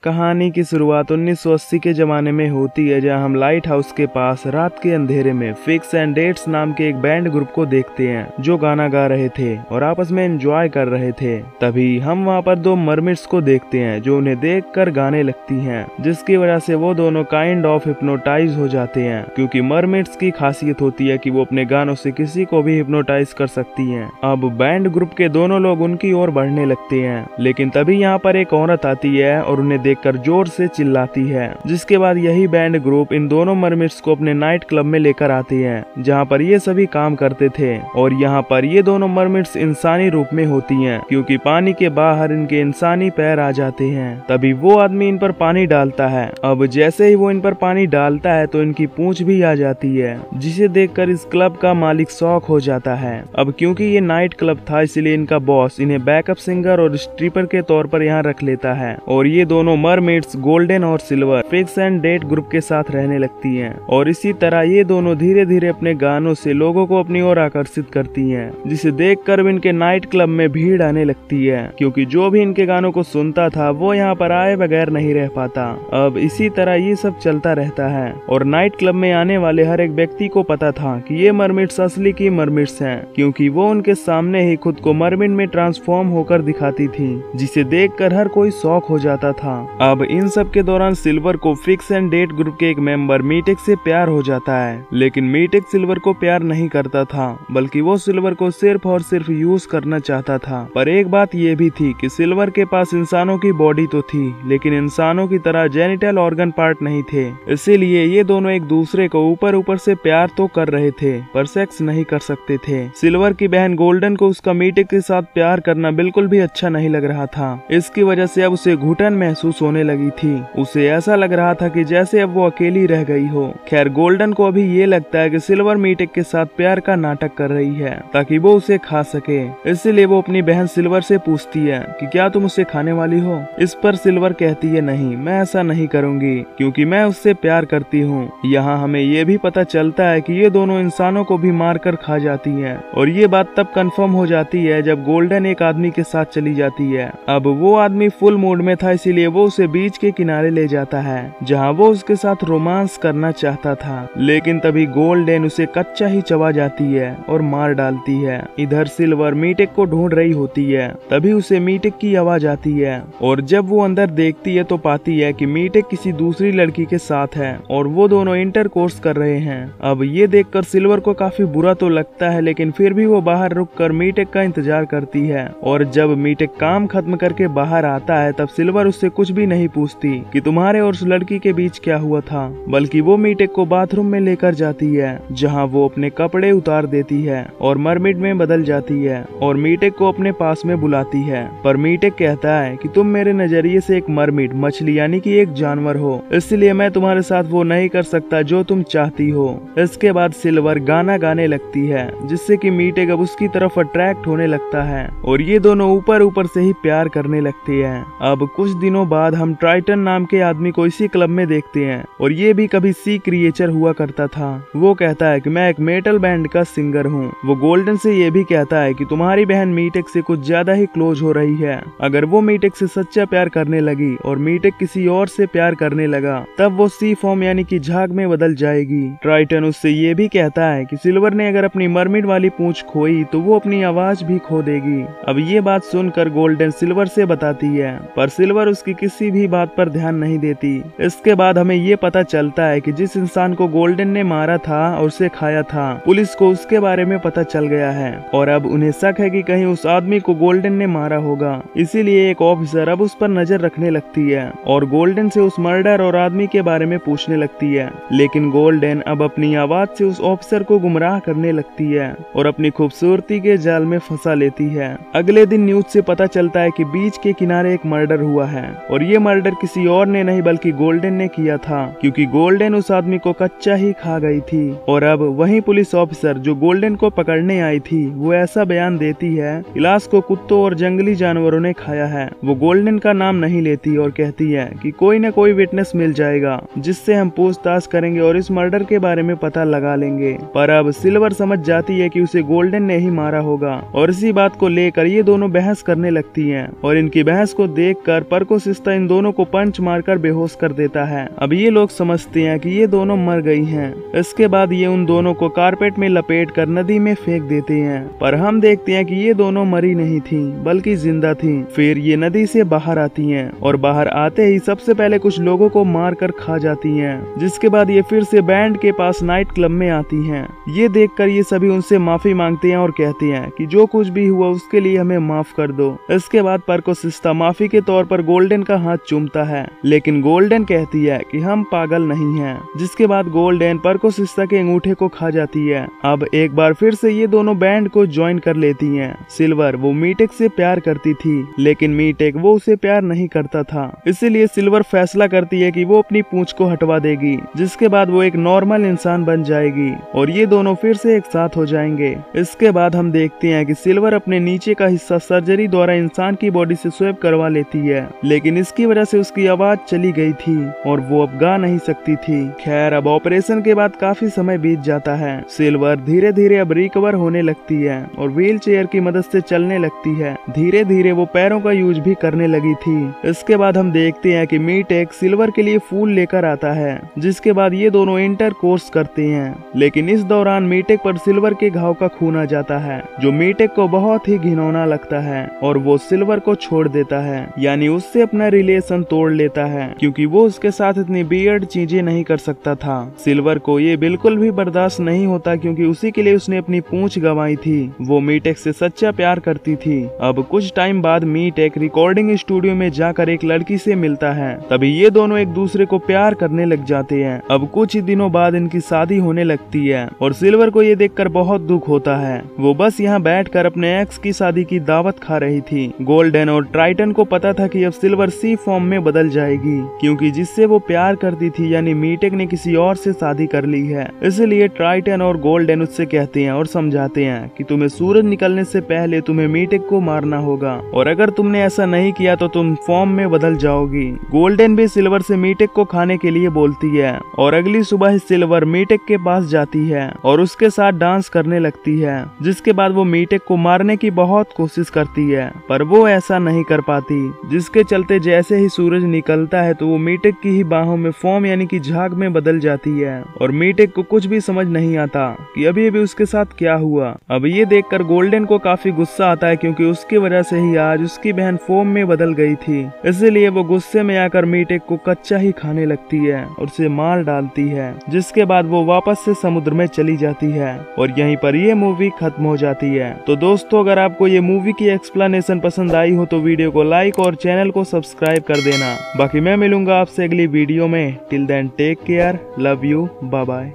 कहानी की शुरुआत 1980 के जमाने में होती है, जहां हम लाइट हाउस के पास रात के अंधेरे में फिक्स एंड डेट्स नाम के एक बैंड ग्रुप को देखते हैं जो गाना गा रहे थे और आपस में एंजॉय कर रहे थे। तभी हम वहां पर दो मरमिड्स को देखते हैं जो उन्हें देखकर गाने लगती हैं, जिसकी वजह से वो दोनों काइंड ऑफ हिप्नोटाइज हो जाते हैं, क्योंकि मरमिड्स की खासियत होती है कि वो अपने गानों से किसी को भी हिप्नोटाइज कर सकती हैं। अब बैंड ग्रुप के दोनों लोग उनकी ओर बढ़ने लगते हैं, लेकिन तभी यहाँ पर एक औरत आती है और उन्हें देखकर जोर से चिल्लाती है। जिसके बाद यही बैंड ग्रुप इन दोनों मरमिड्स को अपने नाइट क्लब में लेकर आते हैं, जहाँ पर ये सभी काम करते थे। और यहाँ पर ये दोनों मरमिड्स इंसानी रूप में होती हैं, क्योंकि पानी के बाहर इनके इंसानी पैर आ जाते हैं। तभी वो आदमी इन पर पानी डालता है। अब जैसे ही वो इन पर पानी डालता है तो इनकी पूंछ भी आ जाती है, जिसे देखकर इस क्लब का मालिक शॉक हो जाता है। अब क्योंकि ये नाइट क्लब था, इसलिए इनका बॉस इन्हें बैकअप सिंगर और स्ट्रिपर के तौर पर यहाँ रख लेता है। और ये दोनों मरमेड्स गोल्डन और सिल्वर फिक्स एंड डेट ग्रुप के साथ रहने लगती हैं। और इसी तरह ये दोनों धीरे धीरे अपने गानों से लोगों को अपनी ओर आकर्षित करती हैं, जिसे देखकर इनके नाइट क्लब में भीड़ आने लगती है, क्योंकि जो भी इनके गानों को सुनता था वो यहाँ पर आए बगैर नहीं रह पाता। अब इसी तरह ये सब चलता रहता है और नाइट क्लब में आने वाले हर एक व्यक्ति को पता था कि ये मरमिड्स असली की मरमिड्स हैं, क्योंकि वो उनके सामने ही खुद को मरमिड में ट्रांसफॉर्म होकर दिखाती थी, जिसे देखकर हर कोई शॉक हो जाता था। अब इन सब के दौरान सिल्वर को फिक्स एंड डेट ग्रुप के एक मेंबर मीटेक से प्यार हो जाता है, लेकिन मीटेक सिल्वर को प्यार नहीं करता था, बल्कि वो सिल्वर को सिर्फ और सिर्फ यूज करना चाहता था। पर एक बात ये भी थी कि सिल्वर के पास इंसानों की बॉडी तो थी, लेकिन इंसानों की तरह जेनिटल ऑर्गन पार्ट नहीं थे। इसीलिए ये दोनों एक दूसरे को ऊपर ऊपर से प्यार तो कर रहे थे, पर सेक्स नहीं कर सकते थे। सिल्वर की बहन गोल्डन को उसका मीटेक के साथ प्यार करना बिल्कुल भी अच्छा नहीं लग रहा था। इसकी वजह से अब उसे घुटन महसूस होने लगी थी। उसे ऐसा लग रहा था कि जैसे अब वो अकेली रह गई हो। खैर गोल्डन को अभी ये लगता है कि सिल्वर मीटेक के साथ प्यार का नाटक कर रही है ताकि वो उसे खा सके। इसलिए वो अपनी बहन सिल्वर से पूछती है कि क्या तुम उसे खाने वाली हो। इस पर सिल्वर कहती है नहीं, मैं ऐसा नहीं करूंगी, क्योंकि मैं उससे प्यार करती हूँ। यहाँ हमें ये भी पता चलता है कि ये दोनों इंसानों को भी मारकर खा जाती है, और ये बात तब कंफर्म हो जाती है जब गोल्डन एक आदमी के साथ चली जाती है। अब वो आदमी फुल मूड में था, इसीलिए वो उसे बीच के किनारे ले जाता है, जहाँ वो उसके साथ रोमांस करना चाहता था। लेकिन तभी गोल्डन उसे कच्चा ही चबा जाती है और मार डालती है। इधर सिल्वर मीटेक को ढूंढ रही होती है, तभी उसे मीटेक की आवाज आती है, और जब वो अंदर देखती है तो पाती है कि मीटेक किसी दूसरी लड़की के साथ है और वो दोनों इंटरकोर्स कर रहे हैं। अब ये देखकर सिल्वर को काफी बुरा तो लगता है, लेकिन फिर भी वो बाहर रुककर मीटेक का इंतजार करती है। और जब मीटेक काम खत्म करके बाहर आता है तब सिल्वर उससे कुछ भी नहीं पूछती कि तुम्हारे और उस लड़की के बीच क्या हुआ था, बल्कि वो मीटेक को बाथरूम में लेकर जाती है, जहां वो अपने कपड़े उतार देती है और मरमिड में बदल जाती है और मीटेक को अपने पास में बुलाती है। पर मीटेक कहता है कि तुम मेरे नजरिए से एक मरमिड मछली यानी कि एक जानवर हो, इसलिए मैं तुम्हारे साथ वो नहीं कर सकता जो तुम चाहती हो। इसके बाद सिल्वर गाना गाने लगती है, जिससे कि मीटेक अब उसकी तरफ अट्रैक्ट होने लगता है और ये दोनों ऊपर ऊपर से ही प्यार करने लगते हैं। अब कुछ दिनों बाद हम ट्राइटन नाम के आदमी को इसी क्लब में देखते हैं, और ये भी कभी सी क्रिएचर हुआ करता था। वो कहता है कि मैं एक मेटल बैंड का सिंगर हूँ। वो गोल्डन से ये भी कहता है कि तुम्हारी बहन मीटेक से कुछ ज्यादा ही क्लोज हो रही है। अगर वो मीटेक से सच्चा प्यार करने लगी और मीटेक किसी और से प्यार करने लगा, तब वो सी फॉर्म यानी कि झाग में बदल जाएगी। ट्राइटन उससे ये भी कहता है कि सिल्वर ने अगर अपनी मरमिड वाली पूंछ खोई तो वो अपनी आवाज भी खो देगी। अब ये बात सुनकर गोल्डन सिल्वर से बताती है, पर सिल्वर उसकी किसी भी बात पर ध्यान नहीं देती। इसके बाद हमें ये पता चलता है कि जिस इंसान को गोल्डन ने मारा था और उसे खाया था, पुलिस को उसके बारे में पता चल गया है और अब उन्हें शक है कि कहीं उस आदमी को गोल्डन ने मारा होगा। इसीलिए एक ऑफिसर अब उस पर नजर रखने लगती है और गोल्डन से उस मर्डर और आदमी के बारे में पूछने लगती है। लेकिन गोल्डन अब अपनी आवाज से उस ऑफिसर को गुमराह करने लगती है और अपनी खूबसूरती के जाल में फंसा लेती है। अगले दिन न्यूज से पता चलता है कि बीच के किनारे एक मर्डर हुआ है, और ये मर्डर किसी और ने नहीं बल्कि गोल्डन ने किया था, क्योंकि गोल्डन उस आदमी को कच्चा ही खा गई थी। और अब वही पुलिस ऑफिसर जो गोल्डन को पकड़ने आई थी, वो ऐसा बयान देती है कि लाश को कुत्तों और जंगली जानवरों ने खाया है। वो गोल्डन का नाम नहीं लेती और कहती है कि कोई न कोई विटनेस मिल जाएगा जिससे हम पूछताछ करेंगे और इस मर्डर के बारे में पता लगा लेंगे। पर अब सिल्वर समझ जाती है कि उसे गोल्डन ने ही मारा होगा, और इसी बात को लेकर ये दोनों बहस करने लगती हैं। और इनकी बहस को देखकर परकोसिस्ता इन दोनों को पंच मारकर बेहोश कर देता है। अब ये लोग समझते हैं कि ये दोनों मर गई हैं। इसके बाद ये उन दोनों को कारपेट में लपेट कर नदी में फेंक देते हैं, पर हम देखते हैं कि ये दोनों मरी नहीं थी बल्कि जिंदा थी। फिर ये नदी से बाहर आती हैं और बाहर आते ही सबसे पहले कुछ लोगों को मार कर खा जाती हैं, जिसके बाद ये फिर से बैंड के पास नाइट क्लब में आती हैं। ये देखकर ये सभी उनसे माफी मांगते हैं और कहते हैं कि जो कुछ भी हुआ उसके लिए हमें माफ कर दो। इसके बाद परकोसिस्ता माफी के तौर पर गोल्डन का हाथ चूमता है, लेकिन गोल्डन कहती है कि हम पागल नहीं हैं। जिसके बाद गोल्डन परकोसिस्ता के अंगूठे को खा जाती है। अब एक बार फिर से ये दोनों बैंड को ज्वाइन कर लेती हैं। सिल्वर वो मीटेक से प्यार करती थी, लेकिन मीटेक वो उसे प्यार नहीं करता था, इसीलिए सिल्वर फैसला करती है कि वो अपनी पूंछ को हटवा देगी, जिसके बाद वो एक नॉर्मल इंसान बन जाएगी और ये दोनों फिर से एक साथ हो जाएंगे। इसके बाद हम देखते हैं कि सिल्वर अपने नीचे का हिस्सा सर्जरी द्वारा इंसान की बॉडी से स्वैप करवा लेती है, लेकिन इसकी वजह से उसकी आवाज चली गई थी और वो अब गा नहीं सकती थी। खैर, अब ऑपरेशन के बाद काफी समय बीत जाता है। सिल्वर धीरे धीरे अब रिकवर होने लगती है और व्हील चेयर की मदद से चलने लगती है। धीरे धीरे वो पैरों का यूज भी करने लगी थी। इसके बाद हम देखते हैं कि मीटेक सिल्वर के लिए फूल लेकर आता है, जिसके बाद ये दोनों इंटर कोर्स करते हैं, लेकिन इस दौरान मीटेक पर सिल्वर के घाव का खून आ जाता है, जो मीटेक को बहुत ही घिनौना लगता है और वो सिल्वर को छोड़ देता है, यानी उससे अपना रिलेशन तोड़ लेता है, क्योंकि वो उसके साथ इतनी वियर्ड चीजें नहीं कर सकता था। सिल्वर को ये बिल्कुल भी बर्दाश्त नहीं होता, क्योंकि उसी के लिए उसने अपनी पूंछ गंवाई थी। वो मीटेक से सच्चा प्यार करती थी। अब कुछ टाइम बाद मीटेक रिकॉर्डिंग स्टूडियो में जाकर एक लड़की से मिलता है। तभी ये दोनों एक दूसरे को प्यार करने लग जाते हैं। अब कुछ ही दिनों बाद इनकी शादी होने लगती है और सिल्वर को ये देखकर बहुत दुख होता है। वो बस यहाँ बैठकर अपने एक्स की शादी की दावत खा रही थी। गोल्डन और ट्राइटन को पता था कि अब सिल्वर सी फॉर्म में बदल जाएगी, क्योंकि जिससे वो प्यार करती थी यानी मीटेक ने किसी और से शादी कर ली है। इसलिए ट्राइटन और गोल्डन उससे कहते हैं और समझाते हैं कि तुम्हें सूरज निकलने से पहले तुम्हें मीटेक को मारना होगा, और अगर तुमने ऐसा नहीं किया तो तुम फॉर्म में बदल जाओगी। गोल्डन भी सिल्वर से मीटेक को खाने के लिए बोलती है और अगली सुबह सिल्वर मीटेक के पास जाती है और उसके साथ डांस करने लगती है। जिसके बाद वो मीटेक को मारने की बहुत कोशिश करती है, पर वो ऐसा नहीं कर पाती, जिसके चलते जैसे ही सूरज निकलता है तो वो मीटेक की ही बाहों में फॉर्म यानी कि झाग में बदल जाती है और मीटेक को कुछ भी समझ नहीं आता कि अभी अभी उसके साथ क्या हुआ। अब ये देखकर गोल्डन को काफी गुस्सा आता है, क्योंकि उसकी वजह से ही आज उसकी बहन फॉर्म में बदल गई थी। इसलिए वो गुस्से में आकर मीटेक को कच्चा ही खाने लगती है और उसे मार डालती है, जिसके बाद वो वापस से समुद्र में चली जाती है और यहीं पर ये मूवी खत्म हो जाती है। तो दोस्तों, अगर आपको ये मूवी की एक्सप्लेनेशन पसंद आई हो तो वीडियो को लाइक और चैनल को सब्सक्राइब कर देना। बाकी मैं मिलूंगा आपसे अगली वीडियो में। Till then take care, love you, bye bye.